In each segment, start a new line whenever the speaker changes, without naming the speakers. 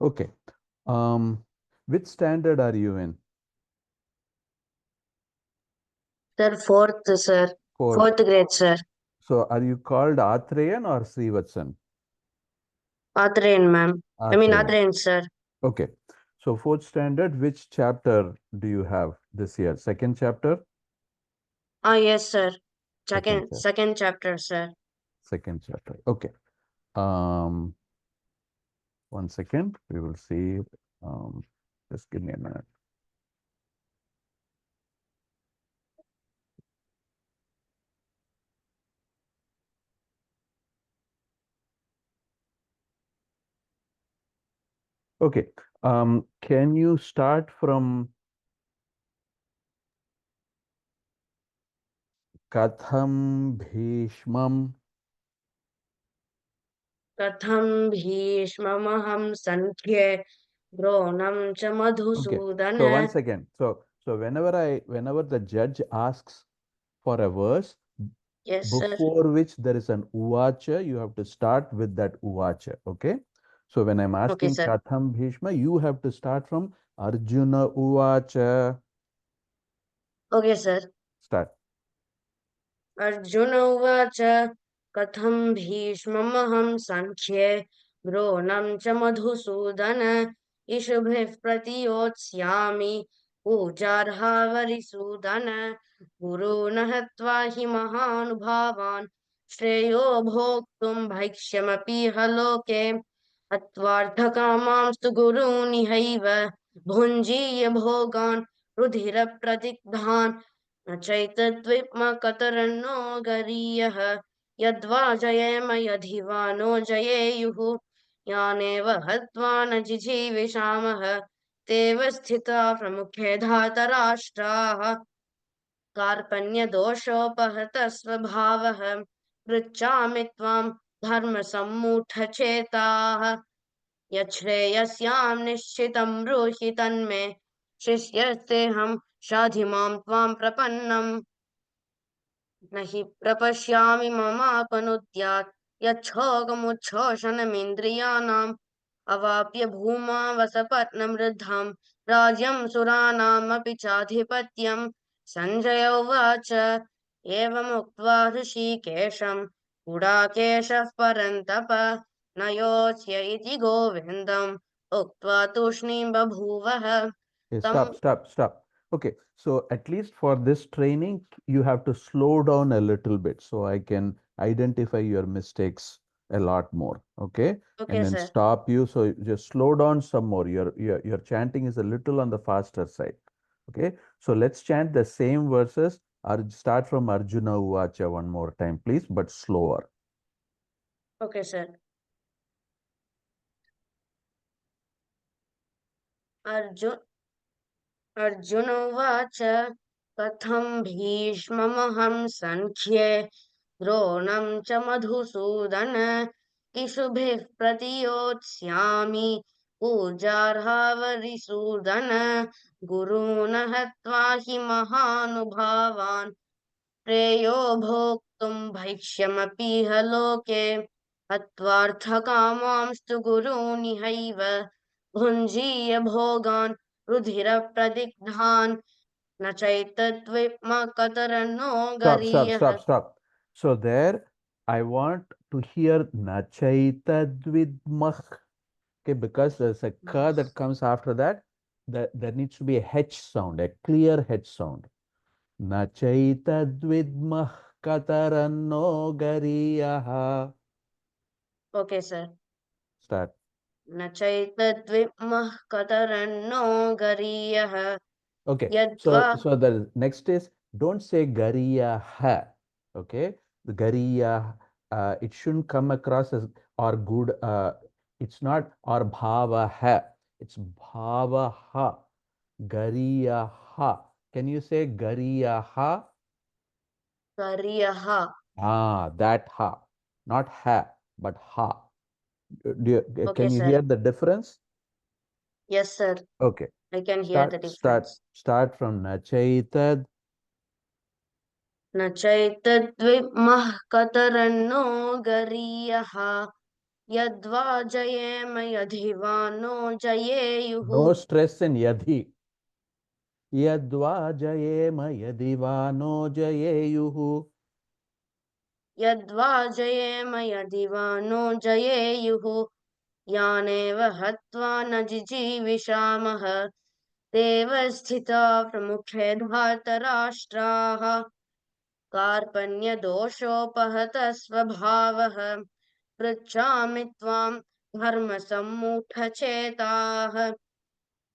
Okay. Which standard are you in?
Sir, fourth, sir.
Fourth.
Fourth grade, sir.
So are you called Athreyan or Srivatsan?
Athrain, ma'am.
Athreyan.
Athrain, sir.
Okay. So fourth standard, which chapter do you have this year? Second chapter?
Yes, sir.
Second chapter.
Second chapter, sir.
Second chapter. Okay. Um, 1 second. We will see. Um, just give me a minute. Okay. Can you start from Katham Bhishmam?
कथं भीष्ममहं सङ्ख्ये द्रोणं च
Okay.
Madhusudan.
So 1 second. So whenever the judge asks for a verse,
Yes, sir.
before which there is an uvacha, you have to start with that uvacha. Okay. So when I'm
Okay,
asking
sir.
Katham Bhishma, you have to start from Arjuna uvacha.
Okay, sir.
Start.
Arjuna उवाच कथं भीष्ममहं सङ्ख्ये द्रोणं च मधुसूदन इषुभिः प्रतियोत्स्यामि पूजार्हावरिसूदन गुरून् हत्वा हि महानुभावान् श्रेयो भोक्तुं भैक्ष्यमपीह लोके हत्वार्थकामांस्तु गुरूनिहैव भुञ्जीय भोगान् रुधिरप्रदिग्धान् न चैतद्विप्मकतरन्नो गरीयः यद्वा जयेम यदि वा नो जयेयुः यानेव हत्वा न जिजीविषामः तेव स्थिता प्रमुखे धातराष्ट्राः कार्पण्यदोषोपहतः स्वभावः पृच्छामि त्वां धर्मसम्मूढचेताः यच्छ्रेयस्यां निश्चितं ब्रूहि तन्मे शिष्यस्तेऽहं शाधि मां त्वां प्रपन्नम् न हि प्रपश्यामि ममापनुद्यात् यच्छोकमुच्छोषणमिन्द्रियाणाम् अवाप्य भूमा वसपत्नमृद्धां राज्यं सुराणामपि चाधिपत्यम् सञ्जय उवाच एवमुक्त्वा ऋषिकेशं गुडाकेशः परन्तप न योत्स्य इति गोविन्दम् उक्त्वा तूष्णीं बभूवः
Okay,
तं
stop. Okay, so at least for this training, you have to slow down a little bit so I can identify your mistakes a lot more. Okay, and
okay
then
sir
stop you. So just slow down some more. Your chanting is a little on the faster side. Okay, so let's chant the same verses. Start from Arjuna Uvacha one more time, please, but slower.
okay sir Arjuna Arjuna उवाच कथं भीष्ममहं सङ्ख्ये द्रोणं च मधुसूदन इषुभिः प्रतियोत्स्यामि पूजार्हावरिसूदन गुरून् हत्वा हि महानुभावान् श्रेयो भोक्तुं भैक्ष्यमपीह लोके हत्वार्थकामांस्तु गुरूनिहैव भुञ्जीय भोगान् रुधिरप्रदिग्धान् न चैतद्विप्मकतरन्नो गरीयः
Stop. So there, I want to hear Nachaitadvidmah. Okay, because there's a ka that comes after that, there needs to be a H sound, a clear H sound. Nachaitadvidmah kataranno gariyaha.
Okay sir
Start.
न चैतद्विप्मः कतरन्नो गरीयः
Okay,
यद्वा
so the next is don't say gariyaha. Okay, the gariya, it shouldn't come across as or good. It's not or bhavaha. It's bhavaha. Gariyaha. Can you say gariyaha?
गरीयः
That ha, not ha, but ha.
Okay
Can you
sir
hear the difference?
Yes sir
Okay.
I can hear
Start,
the
start,
difference.
start from nachaitad.
न चैतद्विप्मः कतरन्नो गरीयः यद्वा जयेम यदि वा नो जयेयुः
No stress in yadhi. यद्वा जयेम यदि वा नो जयेयुः.
यद्वा जयेम यदि वा नो जयेयुः यानेव हत्वा न जिजीविषामः देव स्थिता प्रमुखे धार्तराष्ट्राः कार्पण्यदोषोपहतः स्वभावः पृच्छामि त्वां धर्मसम्मूढचेताः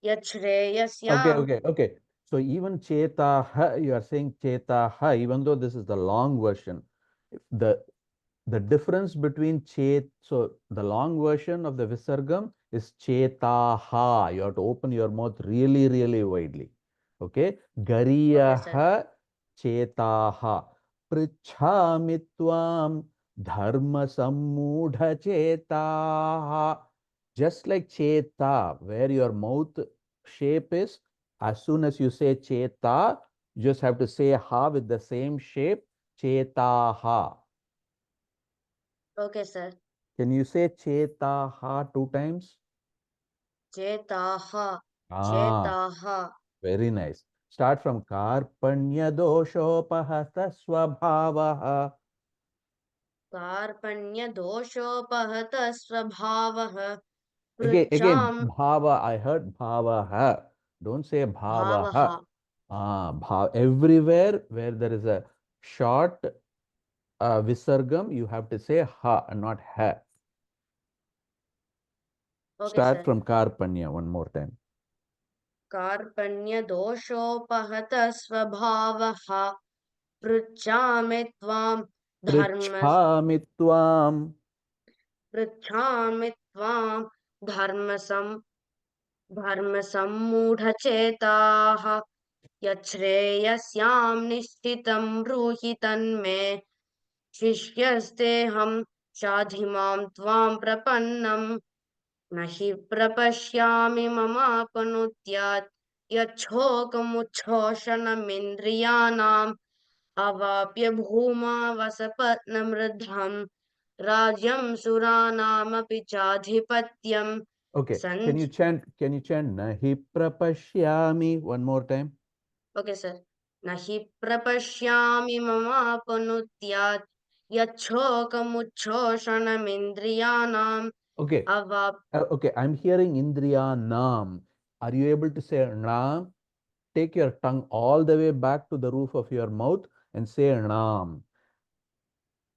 यच्छ्रेयस्यां
Okay. So even chetaha, you are saying chetaha, even though this is the long version. The the difference between so the long version of the visargam is chetaha. You have to open your mouth really, really widely. Okay.
Okay, sir.
Gariyaha chetaha. Prichhami tvam dharma sammudha chetaha. Just like cheta, where your mouth shape is, as soon as you say cheta, you just have to say ha with the same shape, chetaha.
Okay, sir.
Can you say chetaha 2 times?
चेताः
Ah,
चेताः
very nice. Start from karpanya doshopahata swabhavaha.
कार्पण्यदोषोपहतः स्वभावः
Again,
पृच्छां
bhava. I heard bhavaha. Don't say
भावः
bhavaha. Everywhere where there is a short visargam, you have to say ha and not ha.
Okay,
Start
sir.
from karpanya one more time.
कार्पण्यदोषोपहतः स्वभावः पृच्छामि त्वां
Prichhami tvam.
पृच्छामि त्वां धर्मसम्मूढचेताः यच्छ्रेयस्यां निश्चितं ब्रूहि तन्मे शिष्यस्तेऽहं शाधिमां त्वां प्रपन्नं न हि प्रपश्यामि ममापनुद्यात् यच्छोकमुच्छोषणमिन्द्रियाणाम् अवाप्य भूमा वसपत्नमृद्धम् राज्यं सुराणामपि चाधिपत्यम्
Okay.
सन्
Can you chant nahi prapashyami one more time?
Okay sir न हि प्रपश्यामि ममापनुद्यात् यच्छोकमुच्छोषणमिन्द्रियाणाम्
Okay.
अवाप्
Okay. I'm hearing indriya nam. Are you able to say nam? Take your tongue all the way back to the roof of your mouth and say nam.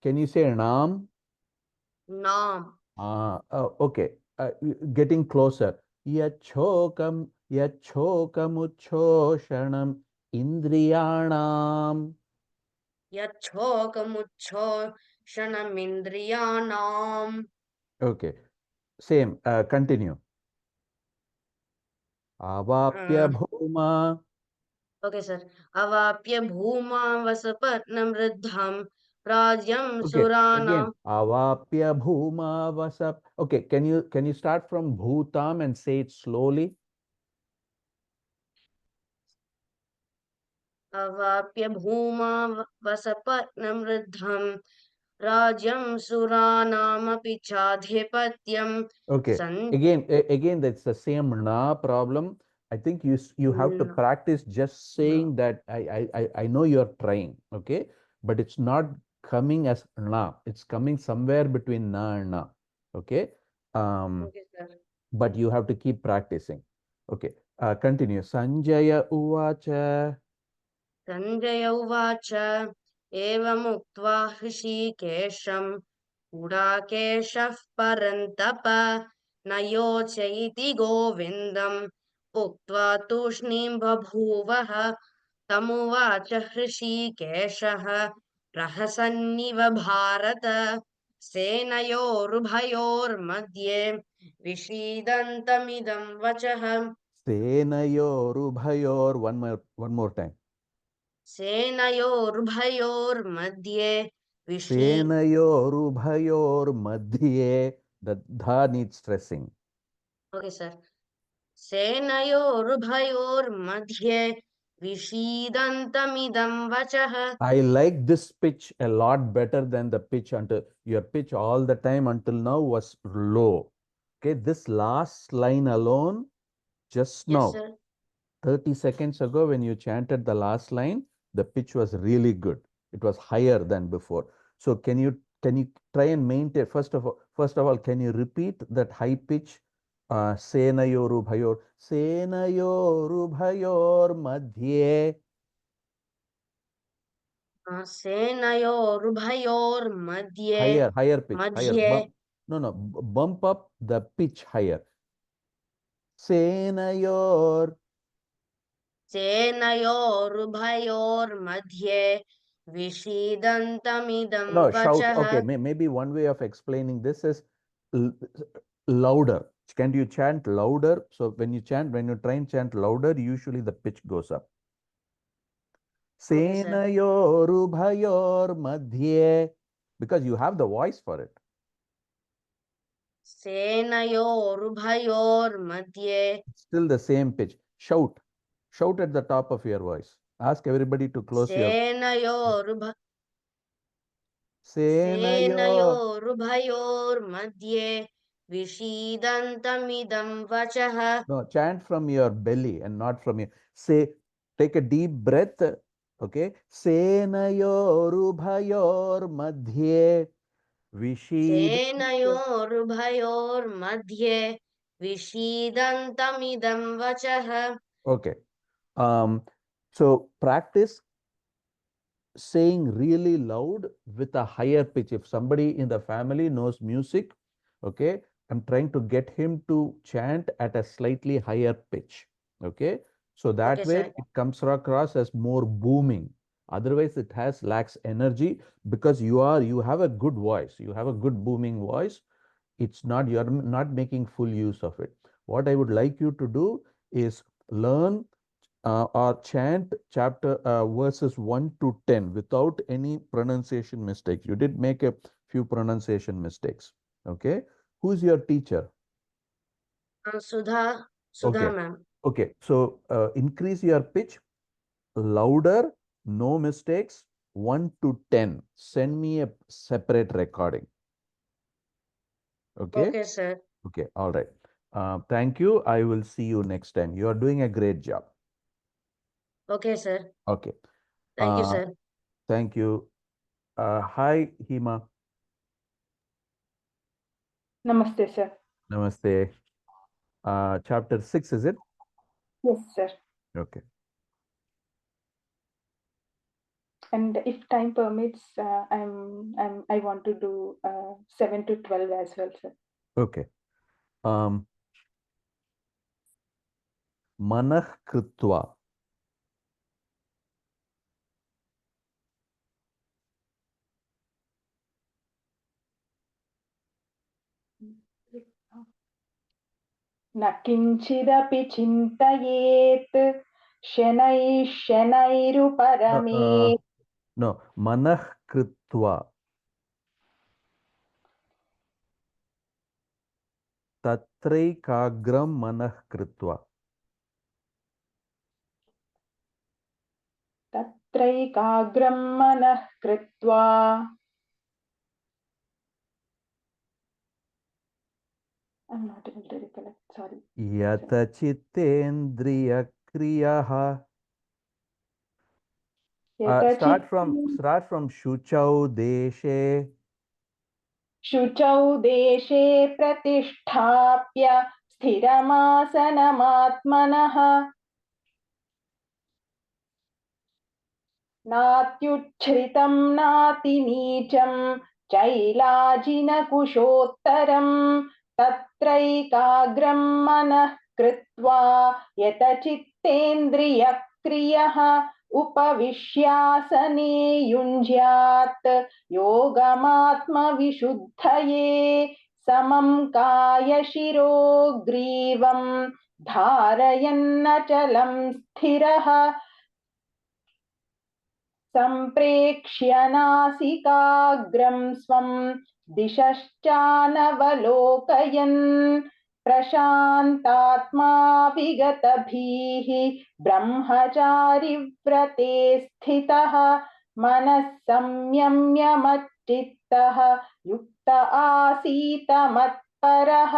Can you say nam?
नाम
Okay. Getting closer. Yachokamuchoshanam indriyanam.
यच्छोकमुच्छोषणमिन्द्रियाणाम्
Okay. Same. Continue. Avapya bhuma.
Okay sir अवाप्य भूमा वसपत्नमृद्धम् राज्यं
Okay.
सुराणाम्
Again. Avapya bhuma vasap. Okay. Can you start from bhutam and say it slowly?
अवाप्य भूमा वसपत्नमृद्धम् राज्यं सुराणामपि चाधिपत्यम्
Okay. Again, that's the same na problem. I think you have to practice just saying that I know you're trying, okay? But it's not coming as na. It's coming somewhere between na and na. Okay.
Okay sir
But you have to keep practicing. Okay. Continue. Sanjaya uvacha.
Sanjaya उवाच एवमुक्त्वा हृषीकेशम् गुडाकेशः परन्तप न योचयति गोविन्दम् उक्त्वा तूष्णीं बभूवः तमुवाच हृषीकेशः प्रहसन्निव भारत सेनयोरुभयोर्मध्ये विषीदन्तमिदं वचः
Senayorubhayor. One more time.
सेनयोरुभयोर्मध्ये विषी
Senayorubhayor madhye. The dha needs stressing.
Okay sir सेनयोरुभयोर्मध्ये विषीदन्तमिदं वचः.
I like this pitch a lot better than the pitch until your pitch all the time until now was low. Okay, this last line alone, just
Yes,
now,
sir.
30 seconds ago, when you chanted the last line, the pitch was really good. It was higher than before. So can you try and maintain, first of all, can you repeat that high pitch? Senayoru bhayor madhye.
सेनयोरुभयोर्मध्ये
Higher pitch, higher
मध्ये
bump. No, bump up the pitch higher. Senayor.
सेनयोरुभयोर्मध्ये विषीदन्तमिदं
No, shout.
वचः.
Okay, maybe one way of explaining this is louder. Can you chant louder? So when you try and chant louder, usually the pitch goes up.
Okay, sir.
Senayorubayor madhye, because you have the voice for it.
सेनयोरुभयोर्मध्ये
It's still the same pitch. Shout at the top of your voice. Ask everybody to close your.
सेनयोरुभयोर्मध्ये विषीदन्तमिदं वचः.
No, chant from your belly and not from your. Say, take a deep breath. Okay. Senayorubayor madhye
सेनयोरुभयोर्मध्ये विषीदन्तमिदं वचः.
Okay. So practice saying really loud with a higher pitch. If somebody in the family knows music, okay, I'm trying to get him to chant at a slightly higher pitch. Okay. So that
Okay,
way
sir.
it comes across as more booming. Otherwise, it lacks energy because you have a good voice. You have a good booming voice. You're not making full use of it. What I would like you to do is learn or chant chapter verses 1 to 10 without any pronunciation mistakes. You did make a few pronunciation mistakes. Okay. Who's your teacher?
Sudha
Okay.
ma'am.
Okay. So increase your pitch louder, no mistakes, 1 to 10. Send me a separate recording. Okay.
Okay, sir.
Okay. All right. Thank you. I will see you next time. You are doing a great job.
Okay, sir.
Okay.
Thank you, sir.
Thank you. Hi, Hima.
Namaste, sir.
Namaste. Chapter 6, is it?
Yes, sir.
Okay.
And if time permits, I want to do 7 to 12 as well, sir.
Okay. Manah Kritva.
न किञ्चिदपि चिन्तयेत् शनैरुपरमे.
No, Manah Kritva. Tatraikagram Manah Kritva.
तत्रैकाग्रं मनः कृत्वा. I'm not able to recollect, sorry.
Yata Chittendriya Kriyaha. Start from Shuchau Deshe.
शुचौ देशे प्रतिष्ठाप्य स्थिरमासनमात्मनः. नात्युच्छ्रितं नातिनीचं चैलाजिनकुशोत्तरं. तत्रैकाग्रं मनः कृत्वा यतचित्तेन्द्रियक्रियः उपविश्यासने युञ्ज्यात् योगमात्मविशुद्धये. समं कायशिरो ग्रीवं धारयन्नचलं स्थिरः. सम्प्रेक्ष्य नासिकाग्रं स्वं दिशश्चानवलोकयन् प्रशान्तात्मा विगतभीः ब्रह्मचारि व्रते स्थितः मनः संयम्य मच्चित्तः युक्त आसीत मत्परः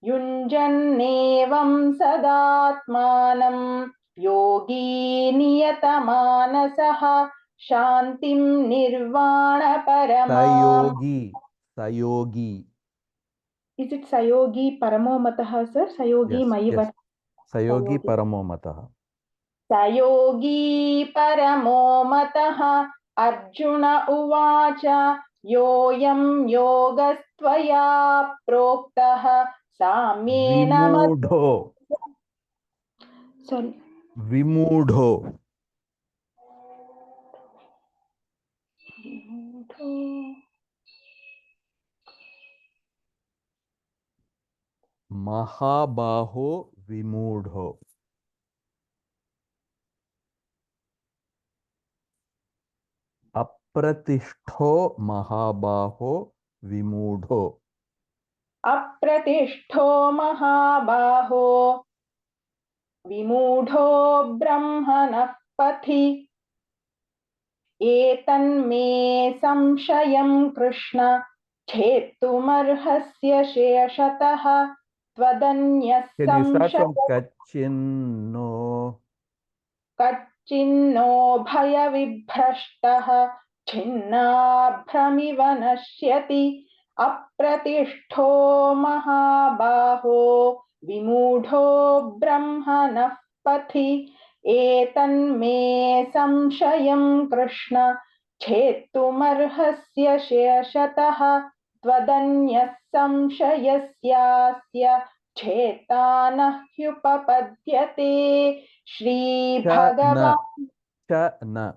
युञ्जन्नेवं सदात्मानं योगी नियतमानसः शान्तिं निर्वाणपरमां
sayogi.
Is it Sayogi Paramo Mataha, sir? Sayogi
Yes,
Mayi
yes. Sayogi
Sayogi.
paramo mataha.
Sayogi Paramo Mataha Arjuna Uvacha Yoyam Yogastvaya Proktaha Samyena
Vimudho.
Sorry.
Vimudho. Mahabaho vimudho. Apratishto mahabaho vimudho.
Apratishto Mahabaho Vimudho Brahmanah Pathi एतन्मे संशयं कृष्ण छेत्तुमर्हस्य शेषतः त्वदन्यः
Can you start from
संशय
kachinno?
कच्चिन्नो भयविभ्रष्टः छिन्नाभ्रमिव नश्यति अप्रतिष्ठो महाबाहो विमूढो ब्रह्मणः पथि एतन्मे संशयं कृष्ण छेत्तुमर्हस्य शेषतः त्वदन्यः संशयस्यास्य छेता न ह्युपपद्यते श्री भगवान
Cha na.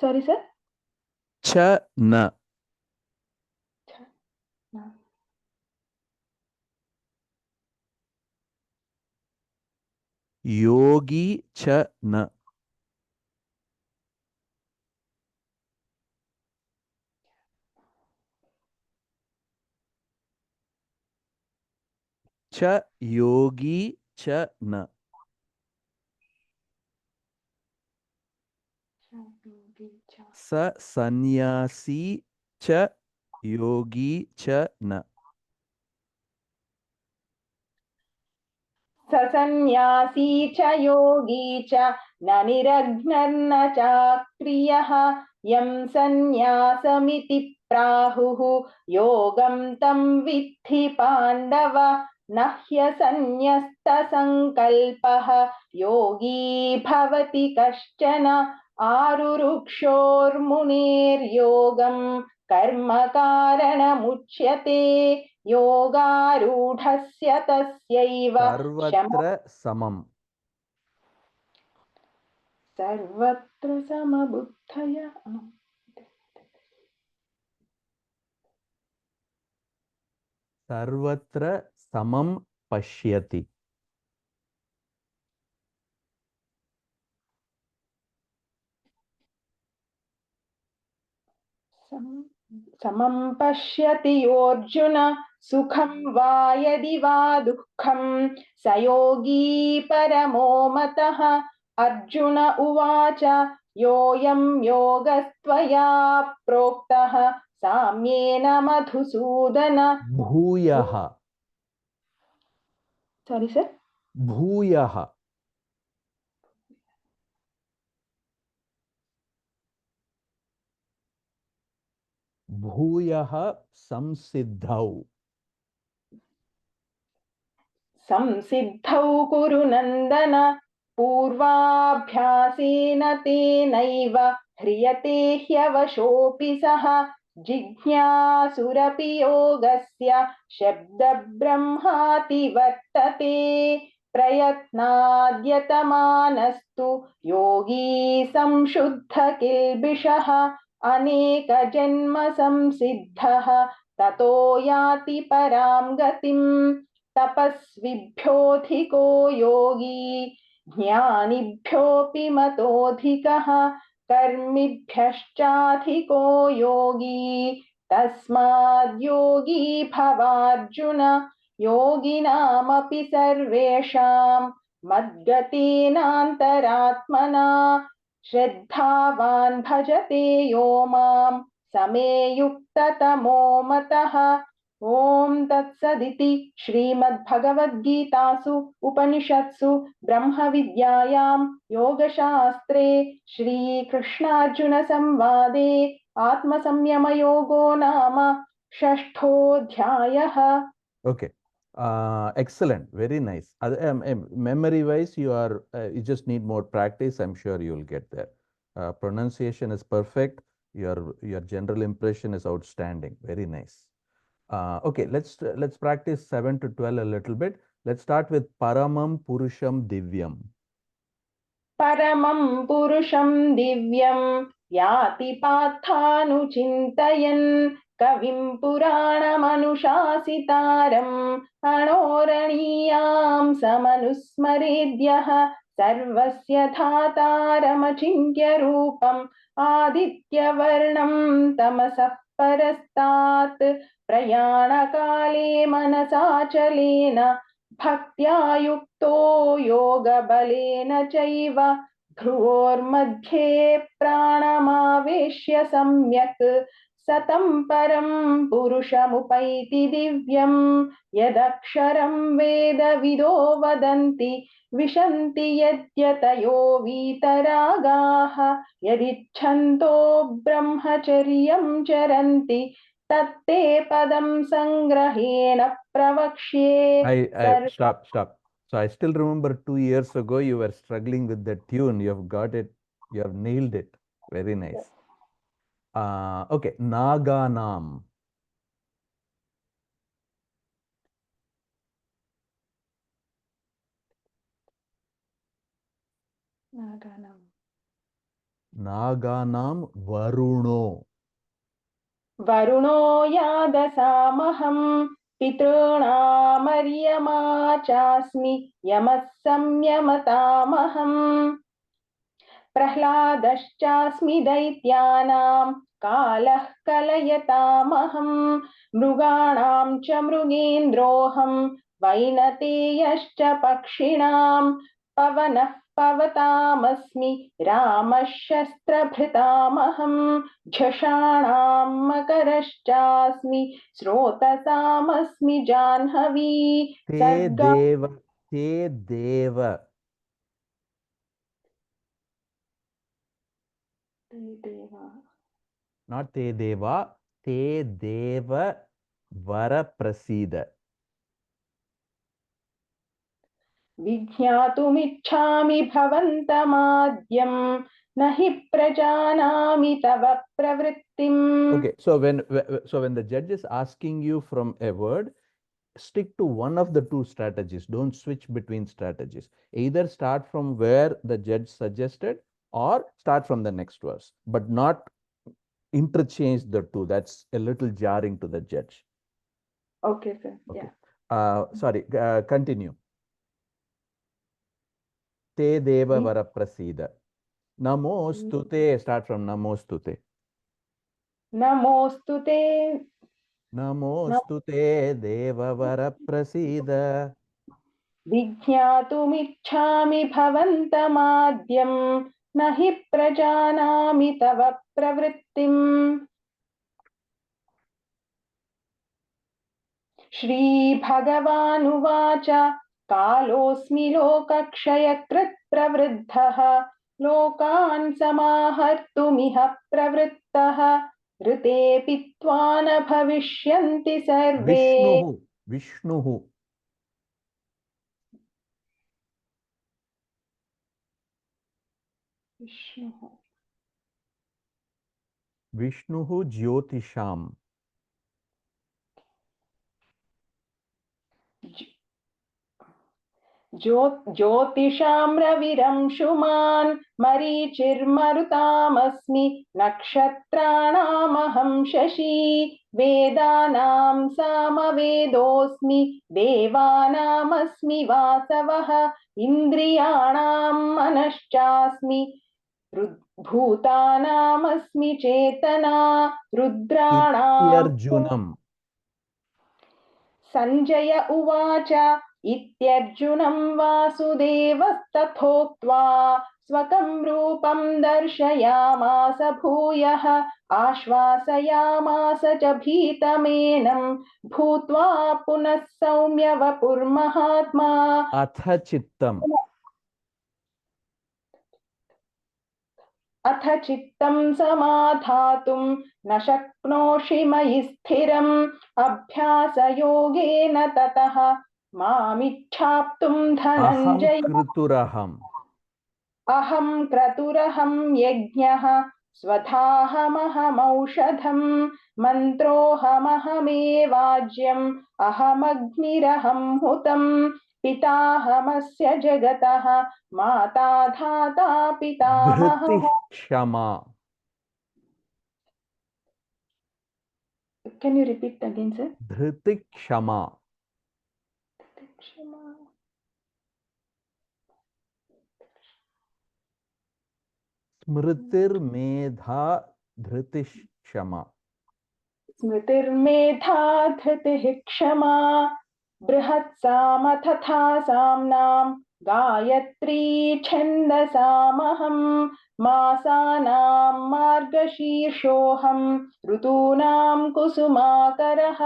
सॉरी सर
Cha na. Yogi cha na. Cha yogi cha na. Sa sannyasi cha yogi cha na.
ससन्यासी च योगी च न निरग्नर्न चाक्रियः यं सन्न्यासमिति प्राहुः योगं तं विद्धि पाण्डव न ह्यसन्न्यस्तसङ्कल्पः योगी भवति कश्चन आरुरुक्षोर्मुनेर्योगं कर्मकारणमुच्यते योगारूढस्य तस्यैव
Sarvatra samam.
सर्वत्र समबुद्धयः
Sarvatra samam pashyati.
समं पश्यति योऽर्जुन सुखं वा यदि वा दुःखं स योगी परमो मतः अर्जुन उवाच योऽयं योगस्त्वया प्रोक्तः साम्येन मधुसूदन
Bhuyaha.
सॉरी सर
Bhuyaha. Bhuyaha samsiddhau.
संसिद्धौ कुरु नन्दन पूर्वाभ्यासेन तेनैव ह्रियते ह्यवशोऽपि सः जिज्ञासुरपि योगस्य शब्दब्रह्माति वर्तते प्रयत्नाद्यतमानस्तु योगी संशुद्ध किल्बिषः अनेकजन्म संसिद्धः ततो याति परां गतिम् तपस्विभ्योऽधिको योगी ज्ञानिभ्योऽपि मतोऽधिकः कर्मिभ्यश्चाधिको योगी तस्माद् योगी भवार्जुन योगिनामपि सर्वेषां मद्गतेनान्तरात्मना श्रद्धावान् भजते यो मां समे युक्ततमो मतः। ॐ तत्सदिति श्रीमद्भगवद्गीतासु उपनिषत्सु ब्रह्मविद्यायां योगशास्त्रे श्रीकृष्णार्जुनसंवादे आत्मसंयमयोगो नाम षष्ठोऽध्यायः।
Okay. Excellent. Very nice. Memory wise, you just need more practice. I'm sure you'll get there. Pronunciation is perfect. Your general impression is outstanding. Very nice. Okay, let's practice 7 to 12 a little bit. Let's start with Paramam Purusham Divyam.
परमं पुरुषं दिव्यं याति पार्थानुचिन्तयन् कविं पुराणमनुशासितारम् अणोरणीयां समनुस्मरेद्यः सर्वस्य धातारमचिन्त्यरूपम् आदित्यवर्णं तमसः परस्तात् प्रयाणकाले मनसाचलेन भक्त्या युक्तो योगबलेन चैव ध्रुवोर्मध्ये प्राणमावेश्य सम्यक् सतं परं पुरुषमुपैति दिव्यं यदक्षरं वेदविदो वदन्ति विशन्ति यद्यतयो वीतरागाः यदिच्छन्तो ब्रह्मचर्यं चरन्ति तत्ते पदं संग्रहेण प्रवक्ष्ये।
Stop. So I still remember 2 years ago you were struggling with the tune. You have got it. You have nailed it. Very nice. Okay, Naganam. Naganam Varuno.
वरुणो यादसामहं पितॄणामर्यमा चास्मि यमः संयमतामहम् प्रह्लादश्चास्मि दैत्यानां कालः कलयतामहं मृगाणां च मृगेन्द्रोऽहं वैनतेयश्च पक्षिणां पवनः पवतामस्मि रामः शस्त्रभृतामहं झषाणां मकरश्चास्मि स्रोतसामस्मि Jahnavi
Te Deva. Not Te Deva. Te Deva Vara Prasida.
विज्ञातुमिच्छामि भवन्तमाद्यं न हि प्रजानामि तव प्रवृत्तिम्.
Okay, so when the judge is asking you from a word, stick to one of the two strategies. Don't switch between strategies. Either start from where the judge suggested or start from the next verse, but not interchange the two. That's a little jarring to the judge.
Okay, sir.
Okay.
Yeah.
Sorry, continue. Te Deva Vara Prasida. Namostute. Start from Namostute.
Namostute.
Namostute Deva Vara Prasida.
विज्ञातुमिच्छामि भवन्तमाद्यं न हि प्रजानामि तव प्रवृत्तिम्. श्रीभगवानुवाच कालोऽस्मि लोकक्षयकृत् प्रवृद्धः लोकान् समाहर्तुमिह प्रवृत्तः ऋतेऽपि त्वा न भविष्यन्ति सर्वे.
Vishnuhu. Vishnuhu Jyotisham.
ज्योतिषां रविरंशुमान् मरीचिर्मरुतामस्मि नक्षत्राणामहं शशी वेदानां सामवेदोऽस्मि देवानामस्मि वासवः इन्द्रियाणां मनश्चास्मि भूतानामस्मि चेतना रुद्राणाम्.
Arjunam.
Sanjaya Uvacha Ityarjunam Vasudevasthathoktvā Swakam Rūpam Darshayāmasa Bhūyah Ashvasayāmasa ca Bhītamenam Bhūtvā Punah Saumya Vapurmahatma
Atha chittam.
अथ चित्तं समाधातुं न शक्नोषि मयि स्थिरम् अभ्यासयोगेन ततः मामिच्छाप्तुं
Aham
धनञ्जय
krituraham.
अहं क्रतुरहं यज्ञः स्वधाहमहमौषधं मन्त्रोऽहमहमेवाज्यम् अहमग्निरहं हुतं पिताहमस्य जगतः माता धाता पितामहः
Dhriti kshama.
Can you repeat again, sir?
Dhriti kshama. Smritir medha dhritish kshama.
स्मृतिर्मेधा धृतिः क्षमा बृहत्साम तथा साम्नां गायत्री छन्दसामहं मासानां मार्गशीर्षोऽहं ऋतूनां कुसुमाकरः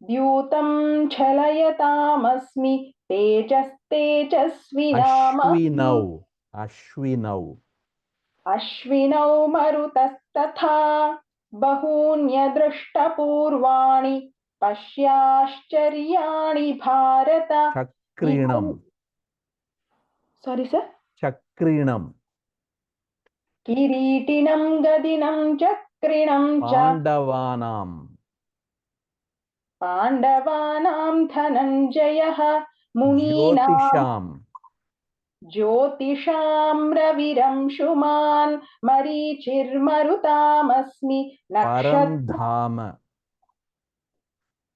द्यूतं छलयतामस्मि तेजस्तेजस्विनामहम्
Ashwinau. Ashwinau.
अश्विनौ मरुतस्तथा बहून्यदृष्टपूर्वाणि पश्याश्चर्याणि Bharata
Chakrinam.
Sorry, sir.
Chakrinam.
किरीटिनं गदिनं चक्रिणं च
Pandavanam.
पाण्डवानां धनञ्जयः मुनीनां
Jyotisham.
ज्योतिषां रविरंशुमान् मरीचिर्मरुतामस्मि नक्षत्र
Param dhama.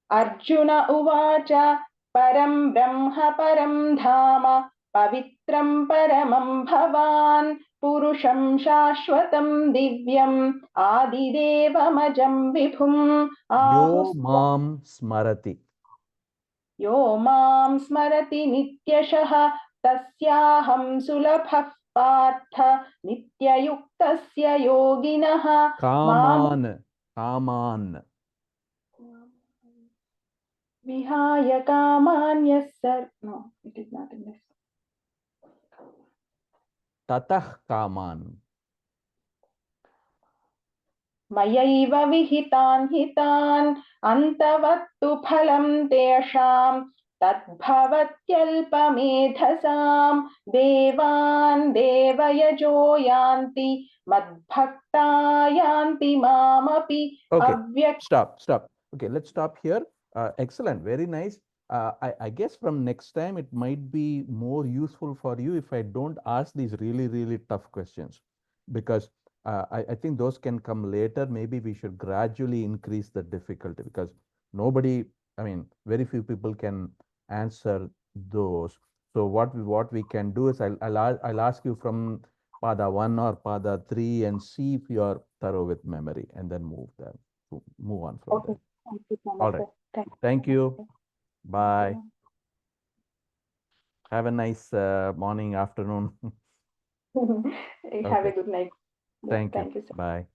अर्जुन उवाच परं ब्रह्म परं धाम पवित्रं परमं भवान् पुरुषं शाश्वतं दिव्यम् आदिदेवमजं विभुम्
Yo mam smarati.
यो मां स्मरति नित्यशः तस्याहं सुलभः पार्थ नित्ययुक्तस्य योगिनः मां
Kaman.
विहाय कामान्यः no, it is not in this.
Tatah kaman.
मयैव विहितान् हितान् अन्तवत्तु फलं तेषां तद्भवत्यल्पमेधसां देवान् देवयजो यान्ति मद्भक्ता यान्ति मामपि
Okay, stop. Okay, let's stop here. Excellent, very nice. I guess from next time it might be more useful for you if I don't ask these really, really tough questions, because I think those can come later. Maybe we should gradually increase the difficulty, because very few people can answer those. So what we can do is I'll ask you from Pada 1 or Pada 3 and see if you are thorough with memory, and then move on from there.
Thank you so much,
All right.
sir.
Thank you. Bye. Have a nice morning, afternoon.
Have a good night.
Thank you.
Thank you, sir.
Bye.